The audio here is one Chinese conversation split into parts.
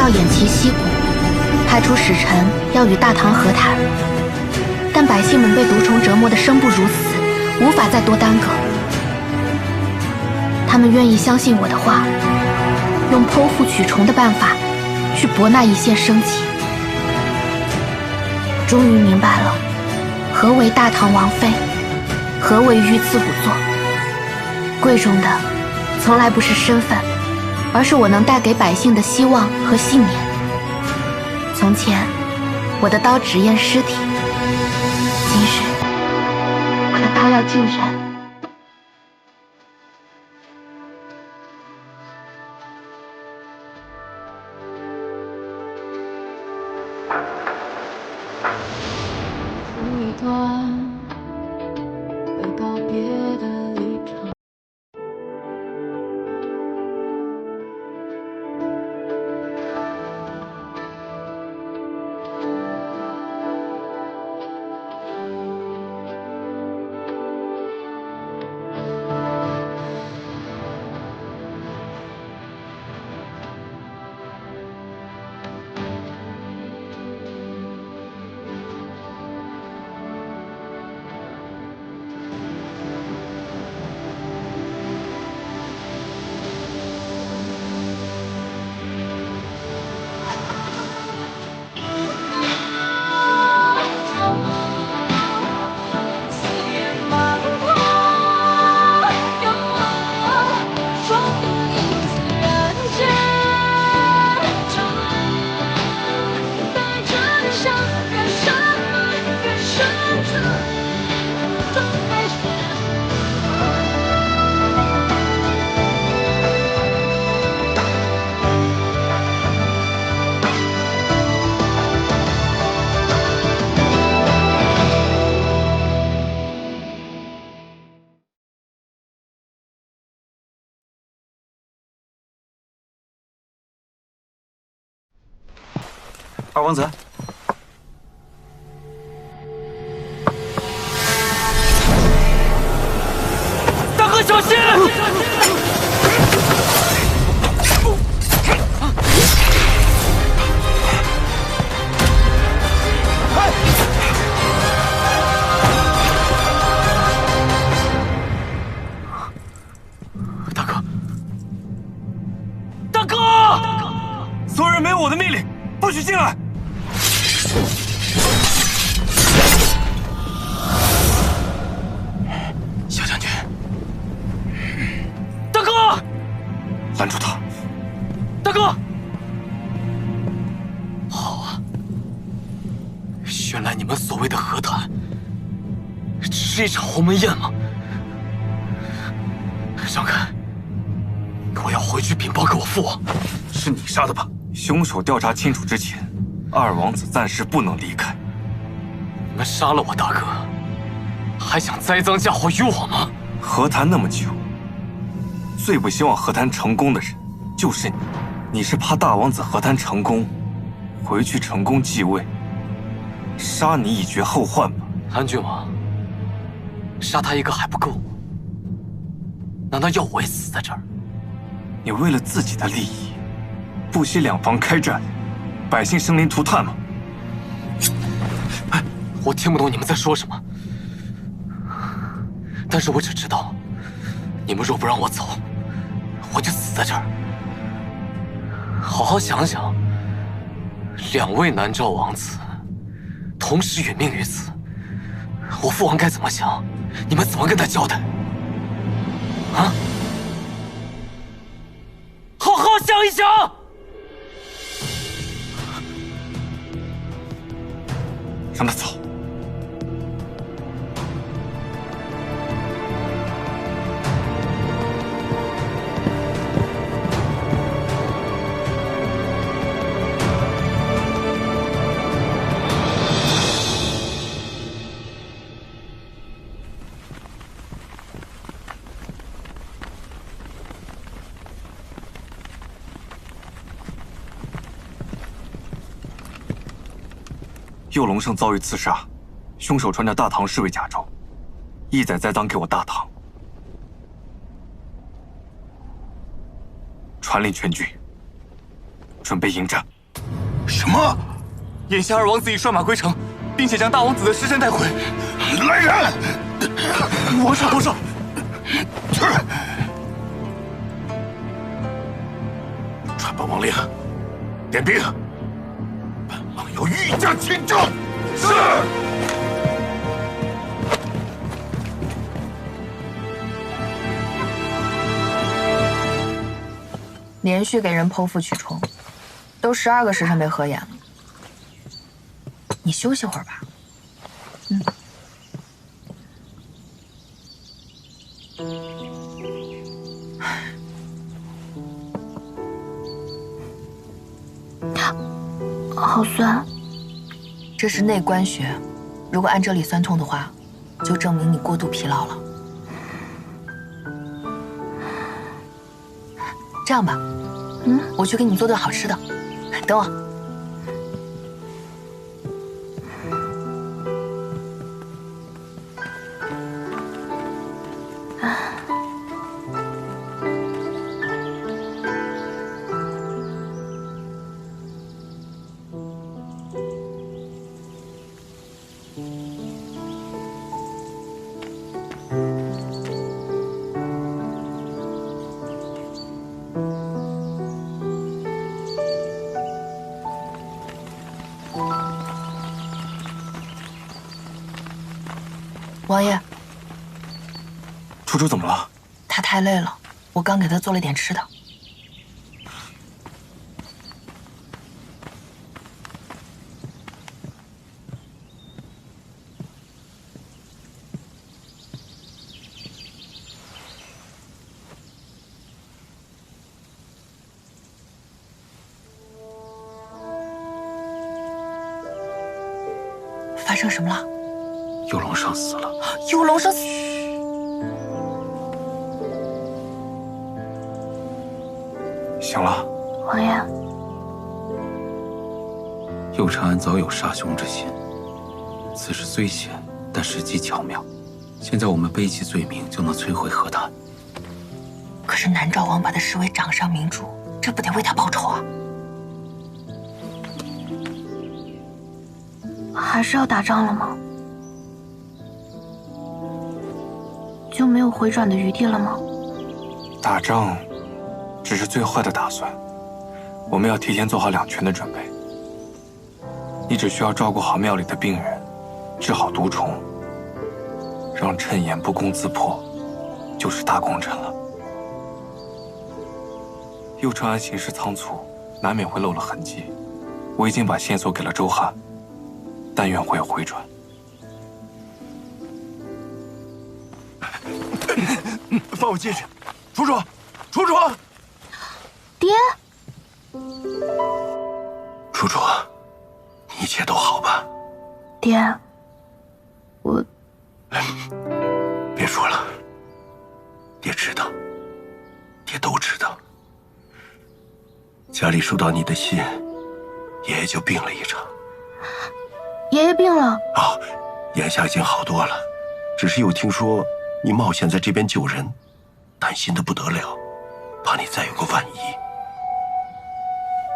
召偃旗息鼓，派出使臣要与大唐和谈。但百姓们被毒虫折磨得生不如死，无法再多耽搁。他们愿意相信我的话，用剖腹取虫的办法去博那一线生机。终于明白了，何为大唐王妃，何为御赐仵作。贵重的从来不是身份，而是我能带给百姓的希望和信念。从前，我的刀只验尸体，今日，我的刀要进人。一段会告别的旅程。二王子，大哥小心！大哥，大哥！所有人没有我的命令，不许进来！小将军，大哥，拦住他！大哥，好啊！原来你们所谓的和谈，只是一场鸿门宴吗？让开！我要回去禀报给我父王。是你杀的吧？凶手调查清楚之前，二王子暂时不能离开。你们杀了我大哥，还想栽赃嫁祸于我吗？和谈那么久，最不希望和谈成功的人就是你。你是怕大王子和谈成功，回去成功继位，杀你以绝后患吧？安郡王，杀他一个还不够吗？难道要我也死在这儿？你为了自己的利益，不惜两方开战，百姓生灵涂炭吗？我听不懂你们在说什么，但是我只知道，你们若不让我走，我就死在这儿。好好想想，两位南诏王子同时殒命于此，我父王该怎么想？你们怎么跟他交代？啊？好好想一想！让他走。右龙胜遭遇刺杀，凶手穿着大唐侍卫甲胄，意在栽赃给我大唐。传令全军，准备迎战。什么？眼下二王子已率马归城，并且将大王子的尸身带回。来人！多少多少？传本王令，点兵。本王要御驾亲征。是。连续给人剖腹取冲，都12个时辰没合眼了。你休息会儿吧。好酸。这是内关穴，如果按这里酸痛的话，就证明你过度疲劳了。这样吧，我去给你做顿好吃的，等我。王爷，楚楚怎么了？他太累了，我刚给他做了点吃的。发生什么了？幽龙生死了。幽龙生死。醒了。王爷，右长安早有杀兄之心，此事虽险，但时机巧妙。现在我们背弃罪名，就能摧毁河滩。可是南诏王把他视为掌上明珠，这不得为他报仇啊！还是要打仗了吗？就没有回转的余地了吗？打仗只是最坏的打算，我们要提前做好两全的准备。你只需要照顾好庙里的病人，治好毒虫，让谶言不攻自破，就是大功臣了。右长安行事仓促，难免会漏了痕迹。我已经把线索给了周汉，但愿会有回转。放我进去，楚楚，楚楚，爹，楚楚，一切都好吧？爹，我别说了，爹知道，爹都知道。家里收到你的信，爷爷就病了一场。爷爷病了。哦，眼下已经好多了，只是又听说你冒险在这边救人，担心的不得了，怕你再有个万一，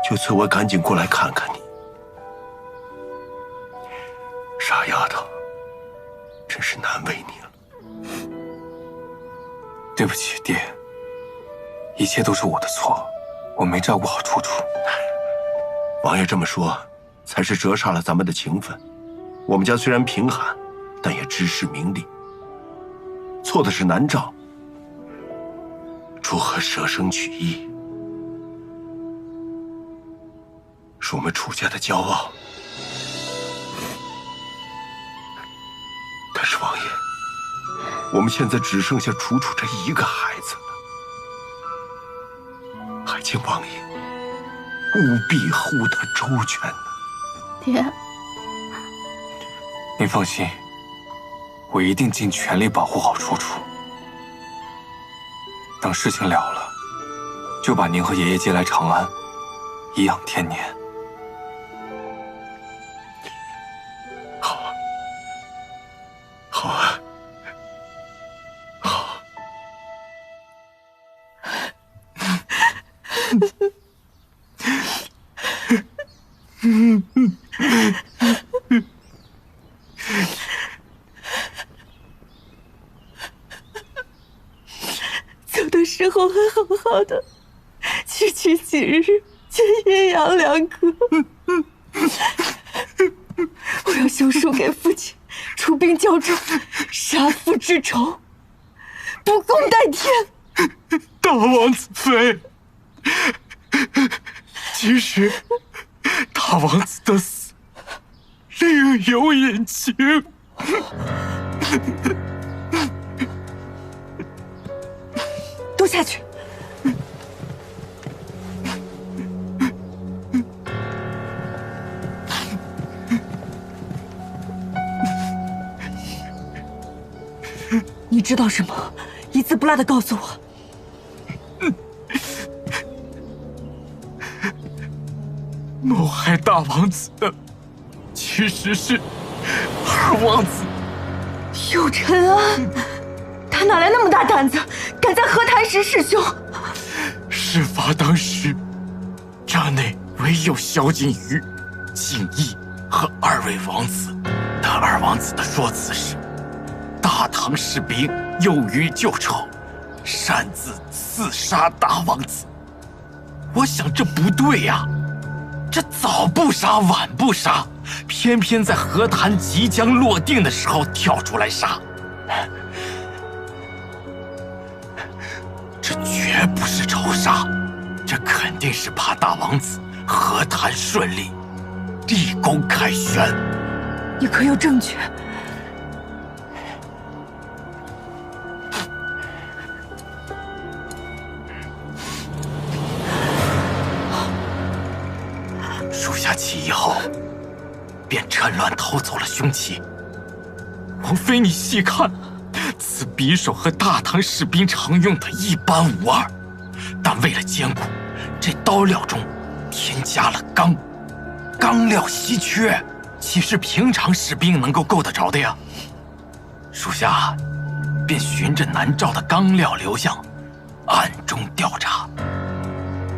就催我赶紧过来看看你。傻丫头，真是难为你了。对不起，爹，一切都是我的错，我没照顾好楚楚。王爷这么说，才是折煞了咱们的情分。我们家虽然贫寒，但也知识明理。错的是南诏，如何舍生取义，是我们楚家的骄傲。但是王爷，我们现在只剩下楚楚这一个孩子了，还请王爷务必护他周全呢。爹，您放心，我一定尽全力保护好楚楚。等事情了了，就把您和爷爷接来长安，颐养天年。好啊，好啊，好。走的时候还好好的，区区几日就阴阳两隔。我要修书给父亲，出兵交战，杀父之仇，不共戴天。大王子妃，其实大王子的死另有隐情。都下去。你知道什么？一字不落的告诉我。谋害大王子的其实是二王子右承安，他哪来那么大胆子，敢在和谈时弑兄？事发当时，寨内唯有萧景瑜、景逸和二位王子。但二王子的说辞是：大唐士兵有于旧仇，擅自刺杀大王子。我想这不对呀，这早不杀晚不杀，偏偏在和谈即将落定的时候跳出来杀。这绝不是仇杀，这肯定是怕大王子和谈顺利，立功凯旋。你可有证据？属下起义后，便趁乱偷走了凶器。王妃，你细看，此匕首和大唐士兵常用的一般无二，但为了坚固，这刀料中添加了钢。钢料稀缺，岂是平常士兵能够够得着的呀？属下便循着南诏的钢料流向，暗中调查。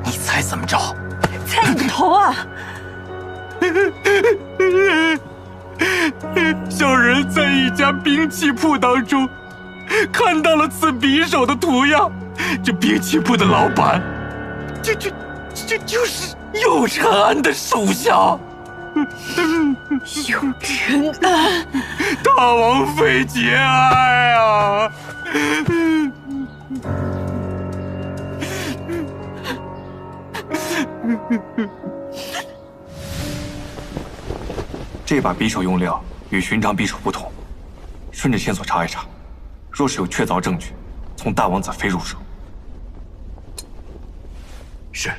你猜怎么着？猜你个头啊！小人在一家兵器铺当中看到了此匕首的图样，这兵器铺的老板，这就是右承安的手下。右承安，大王妃节哀啊！这把匕首用料与寻常匕首不同，顺着线索查一查，若是有确凿证据，从大王子妃入手。是。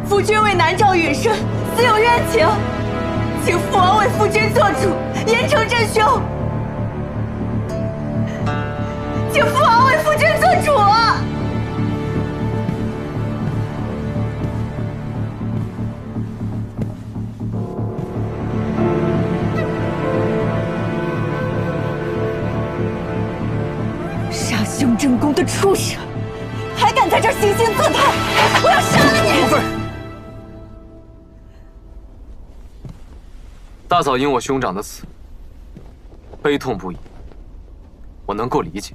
夫君为南诏殒身，死有冤情，请父王为夫君做主，严惩真凶。请父王为夫君做主啊！杀兄正宫的畜生，还敢在这儿惺惺作态！我要杀了你！王妃，大嫂因我兄长的死悲痛不已，我能够理解。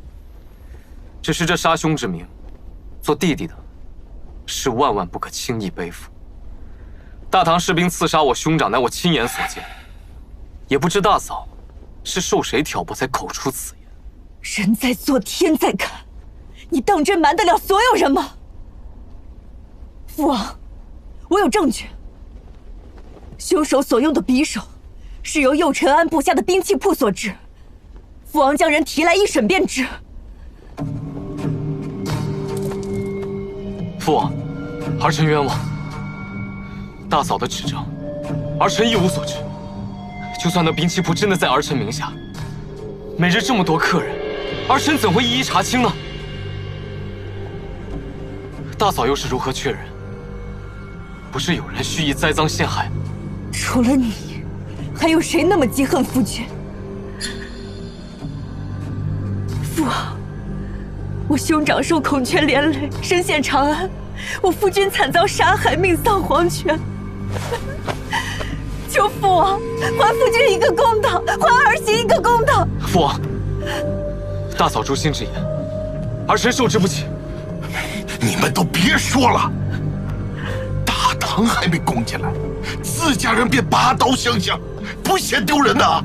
只是这杀兄之名，做弟弟的是万万不可轻易背负。大唐士兵刺杀我兄长，乃我亲眼所见，也不知大嫂是受谁挑拨才口出此言。人在做，天在看，你当真瞒得了所有人吗？父王，我有证据，凶手所用的匕首是由右承安部下的兵器铺所制。父王将人提来一审便知。父王，儿臣冤枉。大嫂的指证，儿臣一无所知。就算那兵器铺真的在儿臣名下，每日这么多客人，儿臣怎会一一查清呢？大嫂又是如何确认？不是有人蓄意栽赃陷害？除了你，还有谁那么记恨夫君？父王，我兄长受孔雀连累，身陷长安，我夫君惨遭杀害，命丧黄泉。求父王还夫君一个公道，还儿媳一个公道。父王，大嫂诛心之言，儿臣受之不起。你们都别说了，大唐还没攻进来，自家人便拔刀相向，不嫌丢人呐！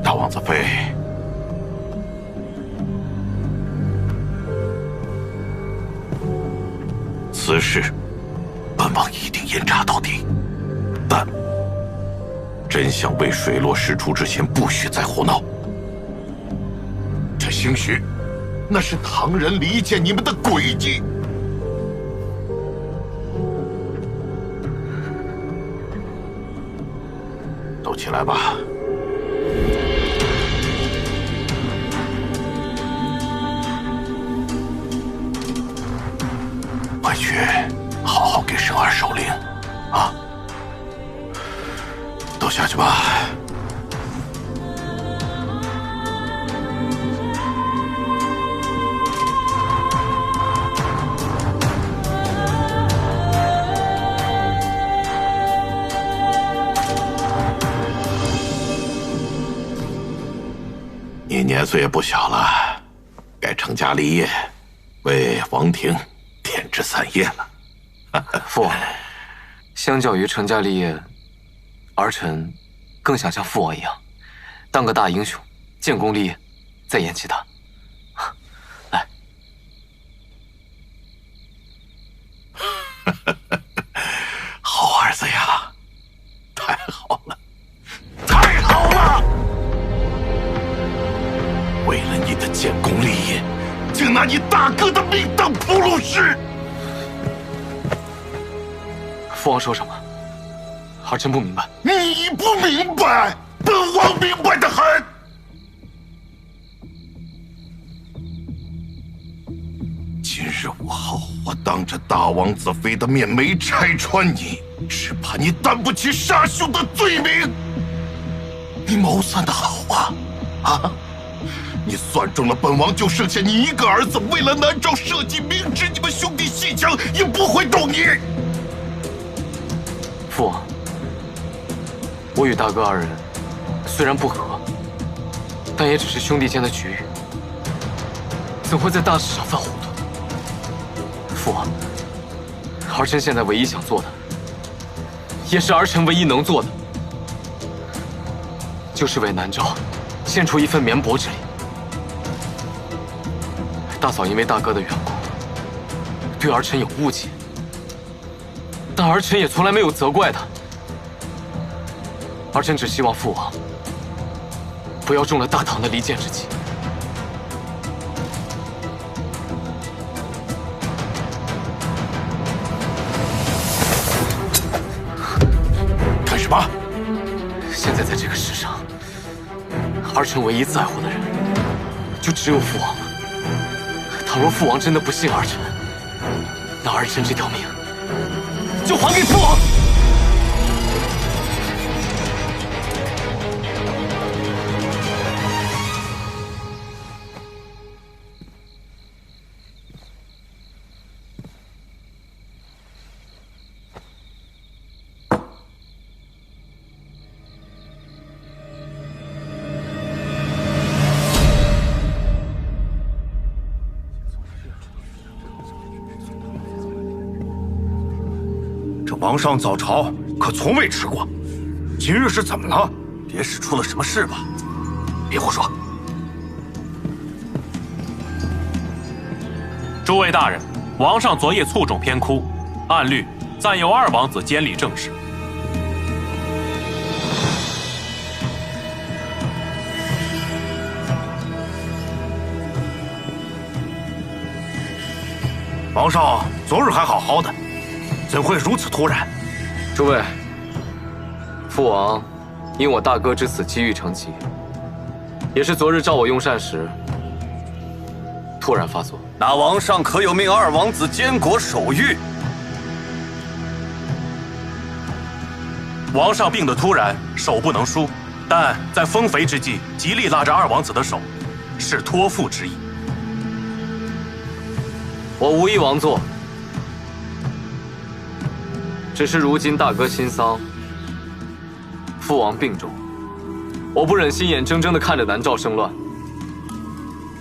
大王子妃，此事本王一定严查到底，但真相未水落石出之前，不许再胡闹。这兴许那是唐人离间你们的诡计。都起来吧。回去好好给生儿守灵，啊！都下去吧。你年岁也不小了，该成家立业，为王庭添枝散叶了。父王，相较于成家立业，儿臣更想像父王一样，当个大英雄，建功立业，再言其他。来，好儿子呀，太好了，太好了！为了你的建功立业，竟拿你大哥的命当铺路石！父王说什么？儿臣不明白。你不明白，本王明白的很。今日午后，我当着大王子妃的面没拆穿你，只怕你担不起杀兄的罪名。你谋算的好啊，啊！你算中了本王就剩下你一个儿子，为了南诏社稷，明知你们兄弟戏强，也不会动你。父王，我与大哥二人虽然不和，但也只是兄弟间的局域，怎会在大事上犯糊涂？父王，儿臣现在唯一想做的，也是儿臣唯一能做的，就是为南诏献出一份绵薄之力。大嫂因为大哥的缘故，对儿臣有误解，但儿臣也从来没有责怪他。儿臣只希望父王不要中了大唐的离间之计。干什么？现在在这个世上，儿臣唯一在乎的人，就只有父王了。倘若父王真的不信儿臣，那儿臣这条命就还给父王。皇上早朝可从未吃过，今日是怎么了？别是出了什么事吧？别胡说！诸位大人，王上昨夜卒中偏枯，按律暂由二王子监理政事。皇上昨日还好好的，怎会如此突然？诸位，父王因我大哥之死机遇成疾，也是昨日召我用膳时突然发作。那王上可有命二王子监国守御？王上病得突然，手不能舒，但在丰肥之际，极力拉着二王子的手，是托付之意。我无意王座，只是如今大哥新丧，父王病重，我不忍心眼睁睁地看着南诏生乱。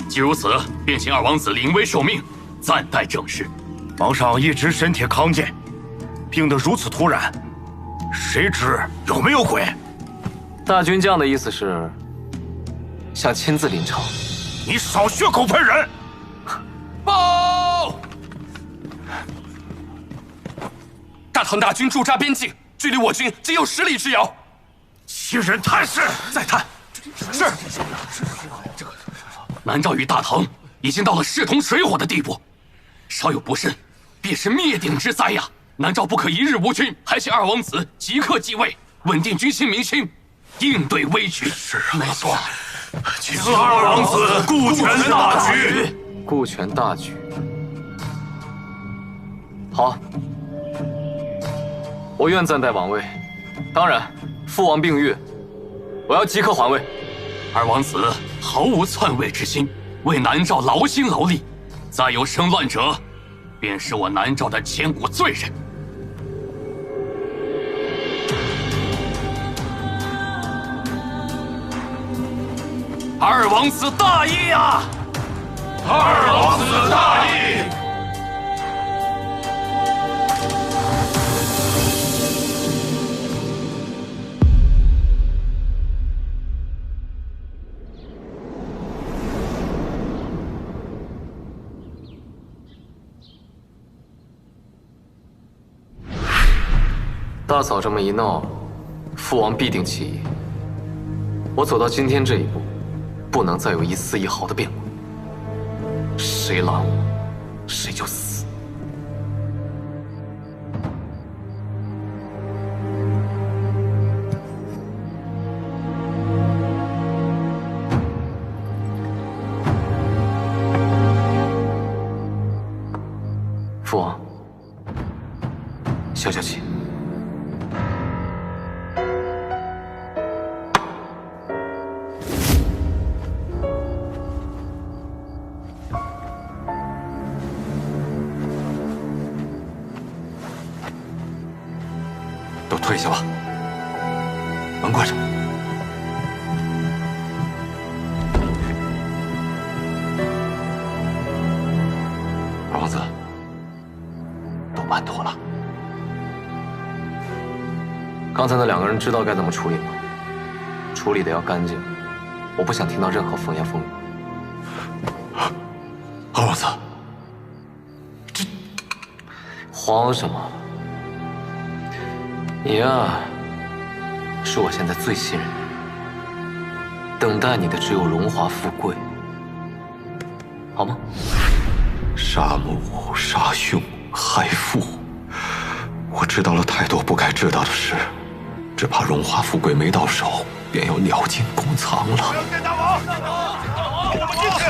既如此，便请二王子临危受命，暂代政事。皇上一直身体康健，病得如此突然，谁知有没有鬼？大军将的意思是想亲自临朝。你少血口喷人！报！大唐大军驻扎边境，距离我军仅有10里之遥。欺人太甚！再探。是。南诏与大唐已经到了势同水火的地步，稍有不慎，便是灭顶之灾呀！南诏不可一日无君，还请二王子即刻继位，稳定军心民心，应对危局。是啊，没错。请二王子顾全大局。顾全大局。好，我愿暂代王位。当然，父王病愈，我要即刻还位。二王子毫无篡位之心，为南诏劳心劳力，再有生乱者，便是我南诏的千古罪人。二王子大义呀！二王子大义！大嫂这么一闹，父王必定起疑。我走到今天这一步，不能再有一丝一毫的变故。谁拦我，谁就死。父王，消消气。都退下吧，门关上。二王子，都办妥了。刚才那2个人知道该怎么处理吗？处理的要干净，我不想听到任何风言风语。二王子，这慌什么？你呀，是我现在最信任的人，等待你的只有荣华富贵，好吗？杀母、杀兄、害父，我知道了太多不该知道的事，只怕荣华富贵没到手，便要鸟尽弓藏了。不要见大王！我们进去！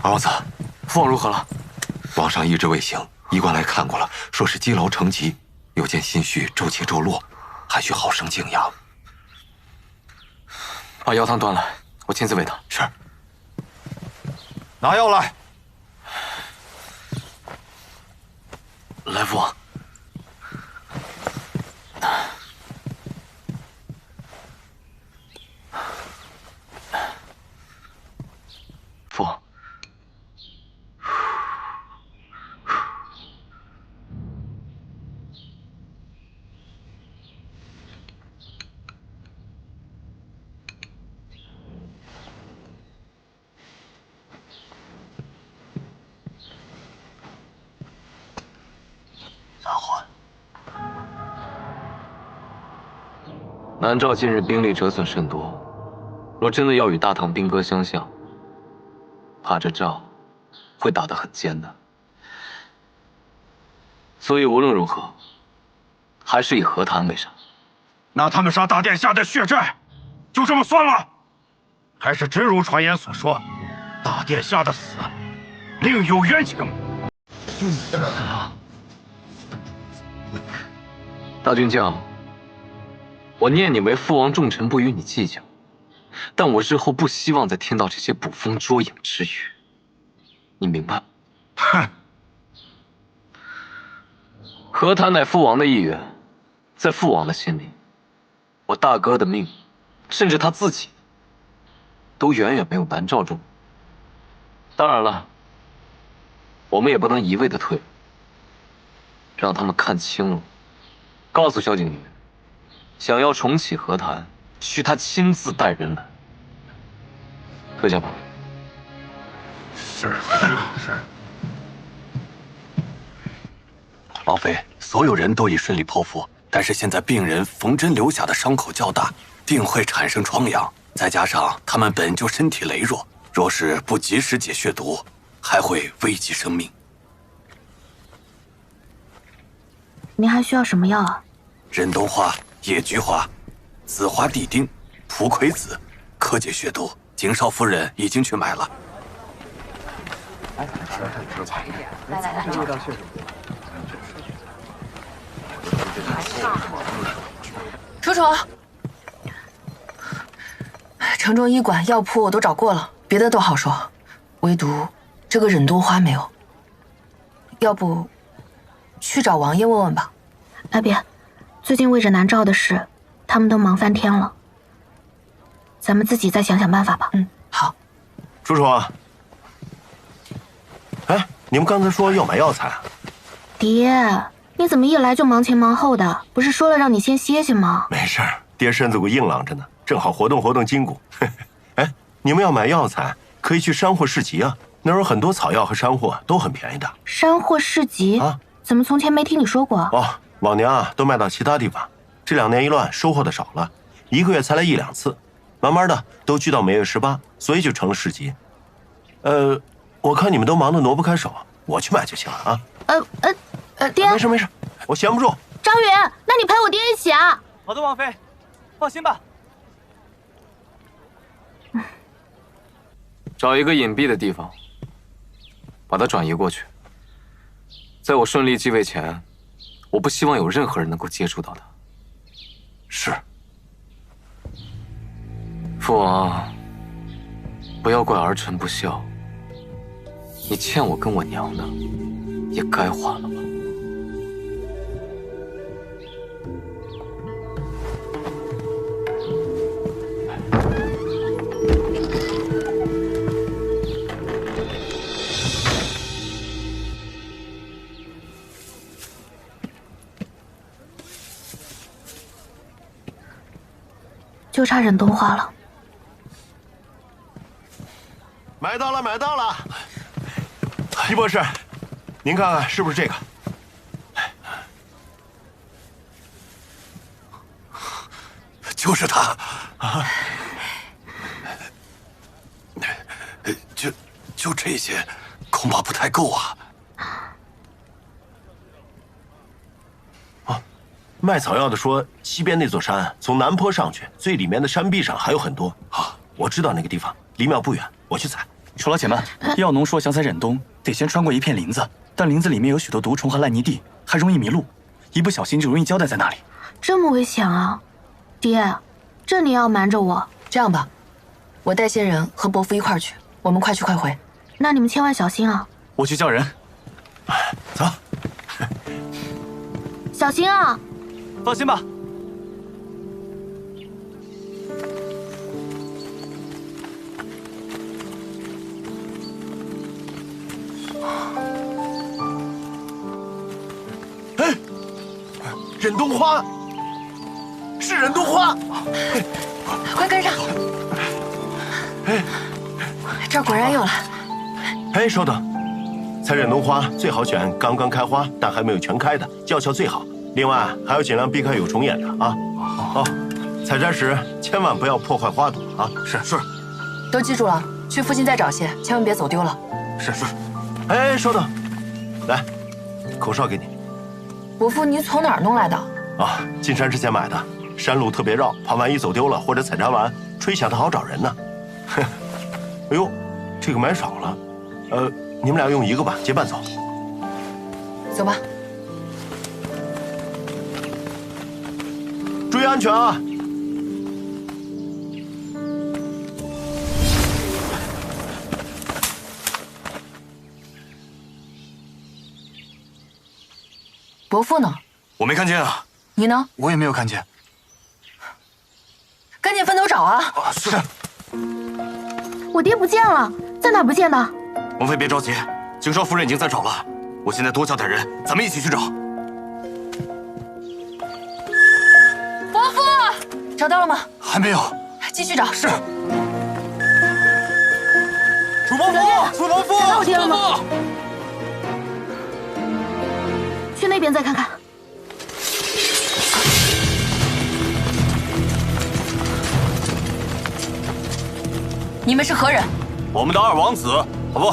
二王子，父王如何了？王上医治未行，医官来看过了，说是积劳成疾，又见心绪周起周落，还需好生静养。把药汤端来，我亲自喂他。是。拿药来。来，父王。父王。南诏近日兵力折损甚多，若真的要与大唐兵戈相向，怕这仗会打得很艰难。所以无论如何，还是以和谈为上。那他们杀大殿下的血债，就这么算了？还是真如传言所说，大殿下的死另有冤情？大军将，我念你为父王重臣，不与你计较，但我日后不希望再听到这些捕风捉影之语，你明白吗？哼！和谈乃父王的意愿，在父王的心里，我大哥的命，甚至他自己，都远远没有南诏重。当然了，我们也不能一味的退，让他们看清了。告诉萧景瑜，想要重启和谈，需他亲自带人来。退下吧。是。王妃，所有人都已顺利剖腹，但是现在病人缝针留下的伤口较大，定会产生疮疡。再加上他们本就身体羸弱，若是不及时解血毒，还会危及生命。您还需要什么药啊？忍冬花、野菊花、紫花地丁、蒲葵子，可解血毒。景少夫人已经去买了。来，楚楚，城中医馆、药铺我都找过了，别的都好说，唯独这个忍冬花没有。要不去找王爷问问吧？哎，别，最近为着南诏的事，他们都忙翻天了。咱们自己再想想办法吧。好。楚楚，哎，你们刚才说要买药材啊？爹，你怎么一来就忙前忙后的？不是说了让你先歇歇吗？没事儿，爹身子骨硬朗着呢，正好活动活动筋骨。哎，你们要买药材，可以去山货市集啊，那儿有很多草药和山货，都很便宜的。山货市集啊？怎么从前没听你说过？哦，往年啊都卖到其他地方，这2年一乱，收获的少了，1个月才来1、2次，慢慢的都聚到每月18，所以就成了市集。我看你们都忙得挪不开手，我去买就行了啊。爹，没事没事，我闲不住。张宇，那你陪我爹一起啊。好的，王妃，放心吧。找一个隐蔽的地方，把它转移过去。在我顺利继位前，我不希望有任何人能够接触到它。是。父王，不要怪儿臣不孝。你欠我跟我娘的，也该还了吧。就差忍冬花了。买到了，买到了！狄博士，您看看是不是这个？就是他啊！就这些，恐怕不太够啊。卖草药的说，西边那座山从南坡上去，最里面的山壁上还有很多啊。我知道那个地方，离庙不远，我去采。楚老姐们，药农说想采忍冬，得先穿过一片林子，但林子里面有许多毒虫和烂泥地，还容易迷路，一不小心就容易交代在那里。这么危险啊！爹，这你要瞒着我？这样吧，我带些人和伯父一块儿去，我们快去快回。那你们千万小心啊！我去叫人。走。小心啊！放心吧。哎，忍冬花，是忍冬花！快跟上！哎，这儿果然有了。哎，稍等，采忍冬花最好选刚刚开花但还没有全开的，药效最好。另外还要尽量避开有虫眼的啊！哦，采摘时千万不要破坏花朵啊！是。都记住了，去附近再找些，千万别走丢了。是。哎，稍等，来，口哨给你。伯父，你从哪儿弄来的？啊，进山之前买的，山路特别绕，怕万一走丢了或者采摘完，吹响它好找人呢。哼，哎呦，这个买少了，你们俩用一个吧，结伴走。走吧。注意安全啊！伯父呢？我没看见啊。你呢？我也没有看见。赶紧分头找啊！是。我爹不见了，在哪不见的？王妃别着急，景少夫人已经在找了。我现在多叫点人，咱们一起去找。伯父，找到了吗？还没有。继续找。是。楚伯父，楚伯父，找到我爹了吗？去那边再看看。你们是何人？我们的二王子，不，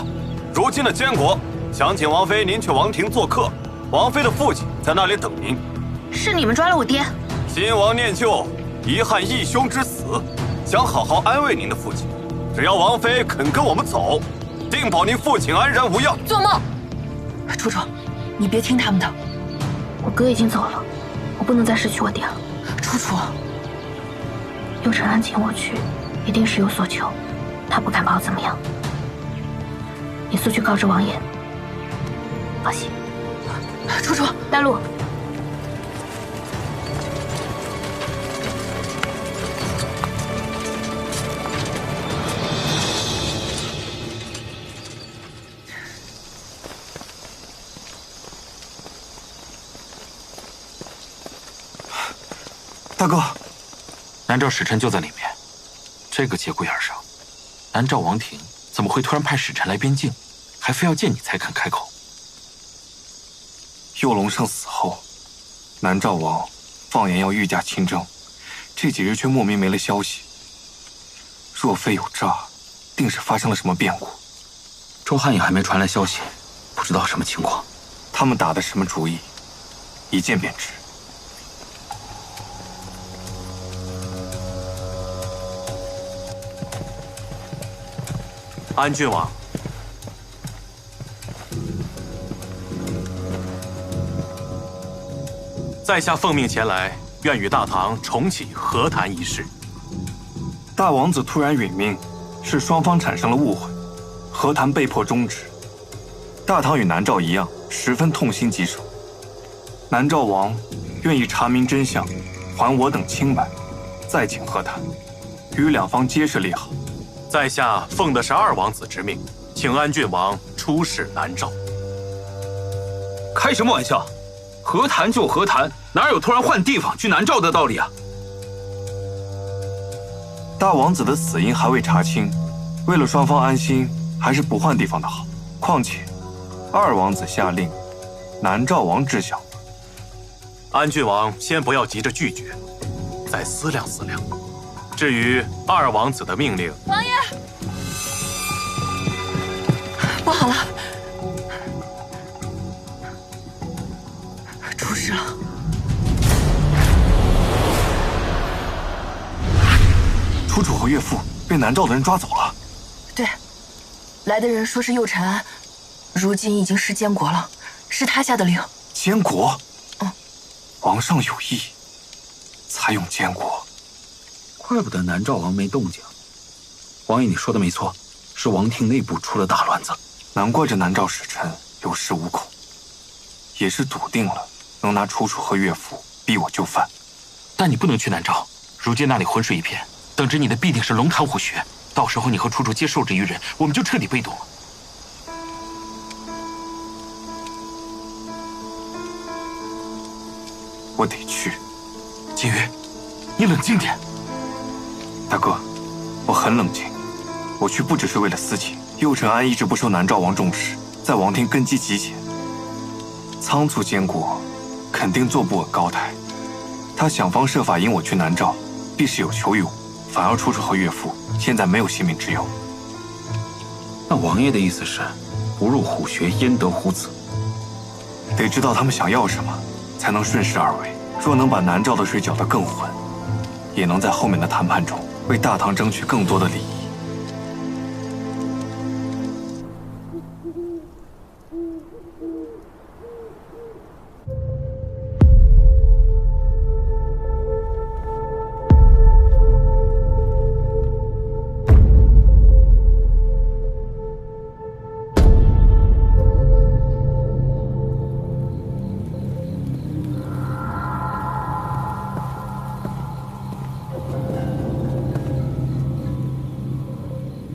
如今的监国，想请王妃您去王庭做客。王妃的父亲在那里等您。是你们抓了我爹。新王念旧，遗憾义兄之死，想好好安慰您的父亲。只要王妃肯跟我们走，定保您父亲安然无恙。做梦！楚楚，你别听他们的。我哥已经走了，我不能再失去我爹了。楚楚，右承安请我去，一定是有所求，他不敢把我怎么样。你速去告知王爷。放心。楚楚，带路。大哥，南诏使臣就在里面。这个节骨眼上，南诏王庭怎么会突然派使臣来边境，还非要见你才肯开口？右龙胜死后，南诏王放言要御驾亲征，这几日却莫名没了消息。若非有诈，定是发生了什么变故。周汉也还没传来消息，不知道什么情况。他们打的什么主意，一见便知。安郡王，在下奉命前来，愿与大唐重启和谈一事。大王子突然殒命，是双方产生了误会，和谈被迫终止。大唐与南诏一样，十分痛心疾首。南诏王愿意查明真相，还我等清白，再请和谈，与两方皆是利好。在下奉的是二王子之命，请安郡王出使南诏。开什么玩笑？和谈就和谈，哪有突然换地方去南诏的道理啊？大王子的死因还未查清，为了双方安心，还是不换地方的好。况且，二王子下令，南诏王知晓。安郡王先不要急着拒绝，再思量思量。至于二王子的命令，王爷，不好了，出事了。楚楚和岳父被南诏的人抓走了。对，来的人说是右承安，如今已经是监国了，是他下的令。监国？嗯，皇上有意，才用监国。怪不得南诏王没动静。王爷，你说的没错，是王庭内部出了大乱子。难怪这南诏使臣有恃无恐，也是笃定了能拿楚楚和岳父逼我就范。但你不能去南诏，如今那里浑水一片，等着你的必定是龙潭虎穴。到时候你和楚楚皆受制于人，我们就彻底被动了。我得去。金鱼，你冷静点。大哥，我很冷静。我去不只是为了私情。右承安一直不受南诏王重视，在王庭根基极浅，仓促监国，肯定坐不稳高台。他想方设法引我去南诏，必是有求于我。反而楚楚和岳父现在没有性命之忧。那王爷的意思是，不入虎穴焉得虎子？得知道他们想要什么，才能顺势而为。若能把南诏的水搅得更浑，也能在后面的谈判中为大唐争取更多的利益。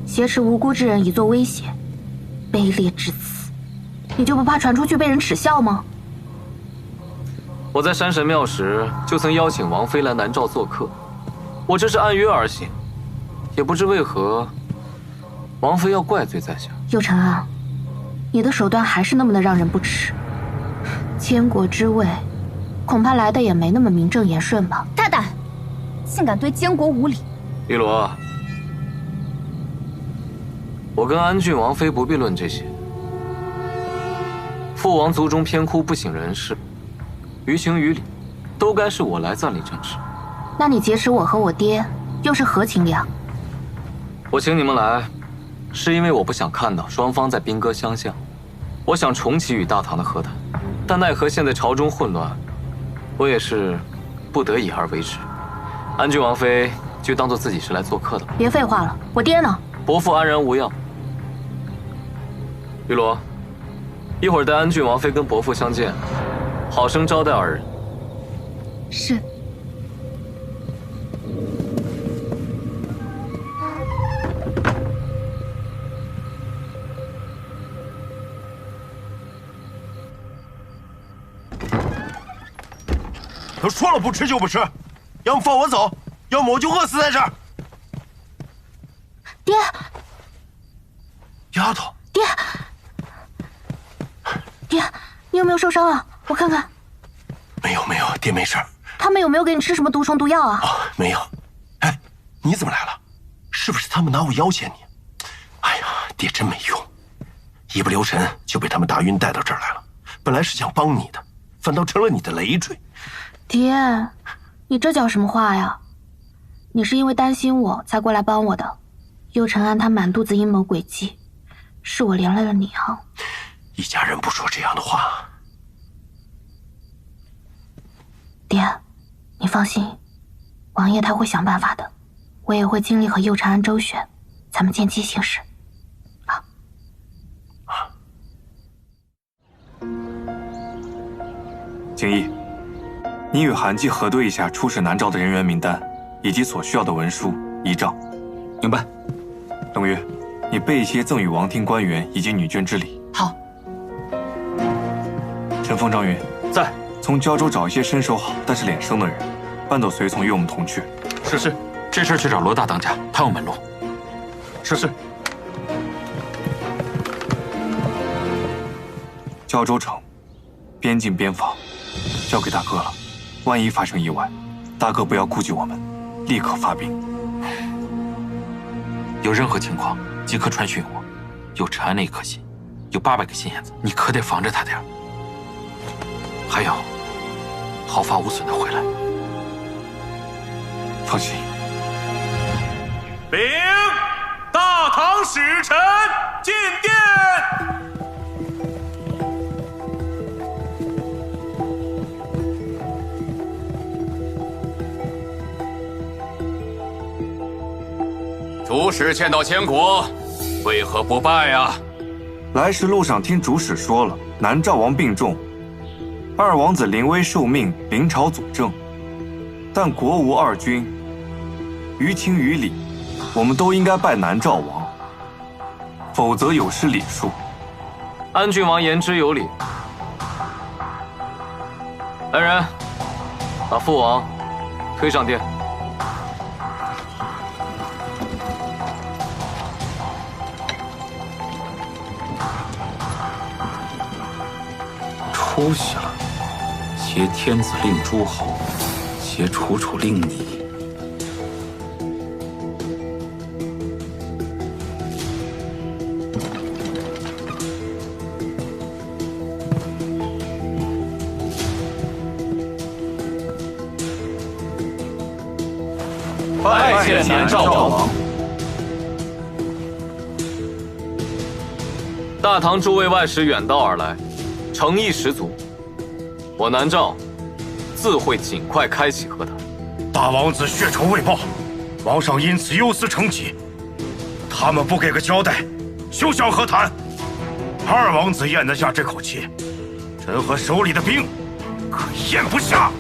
挟持无辜之人以作威胁，卑劣至此，你就不怕传出去被人耻笑吗？我在山神庙时就曾邀请王妃来南诏做客，我这是按约而行，也不知为何王妃要怪罪在下。右承安，你的手段还是那么的让人不齿。监国之位，恐怕来的也没那么名正言顺吧？大胆，竟敢对监国无礼！一罗，我跟安郡王妃不必论这些。父王族中偏枯不省人事，于情于理，都该是我来暂理政事。那你劫持我和我爹，又是何情理？我请你们来，是因为我不想看到双方在兵戈相向。我想重启与大唐的和谈，但奈何现在朝中混乱，我也是不得已而为之。安郡王妃就当做自己是来做客的。别废话了，我爹呢？伯父安然无恙。玉罗，一会儿带安郡王妃跟伯父相见，好生招待二人。是。都说了不吃就不吃，要么放我走，要么我就饿死在这儿。爹，丫头，爹，爹，你有没有受伤啊？我看看。没有没有，爹没事。他们有没有给你吃什么毒虫毒药啊？没有。哎，你怎么来了？是不是他们拿我要挟你？哎呀，爹真没用，一不留神就被他们打晕带到这儿来了。本来是想帮你的，反倒成了你的累赘。爹，你这叫什么话呀？你是因为担心我才过来帮我的。右承安他满肚子阴谋诡计，是我连累了你啊！一家人不说这样的话。爹，你放心，王爷他会想办法的，我也会尽力和右承安周旋，咱们见机行事。景逸，你与韩季核对一下出使南诏的人员名单，以及所需要的文书遗诏。明白。冷月，你备一些赠与王庭官员以及女眷之礼。好。陈峰、张云在。从胶州找一些身手好但是脸生的人，搬走随从与我们同去。是。这事去找罗大当家，他有门路。是。胶州城，边境边防，交给大哥了。万一发生意外，大哥不要顾忌我们，立刻发兵。有任何情况即刻传讯我。有陈安那一颗心，有800个心眼子，你可得防着他点。还有，毫发无损的回来。放心。禀大唐使臣进殿。主使见到监国，为何不拜呀？来时路上听主使说了，南诏王病重，二王子临危受命，临朝佐证。但国无二君，于情于理，我们都应该拜南诏王，否则有失礼数。安郡王言之有理。来人，把父王推上殿。出息了！挟天子令诸侯，挟楚楚令你。拜见南诏王。大唐诸位外使远道而来，诚意十足。我南诏自会尽快开启和谈。大王子血仇未报，王上因此忧思成疾。他们不给个交代，休想和谈。二王子咽得下这口气，朕和手里的兵可咽不下。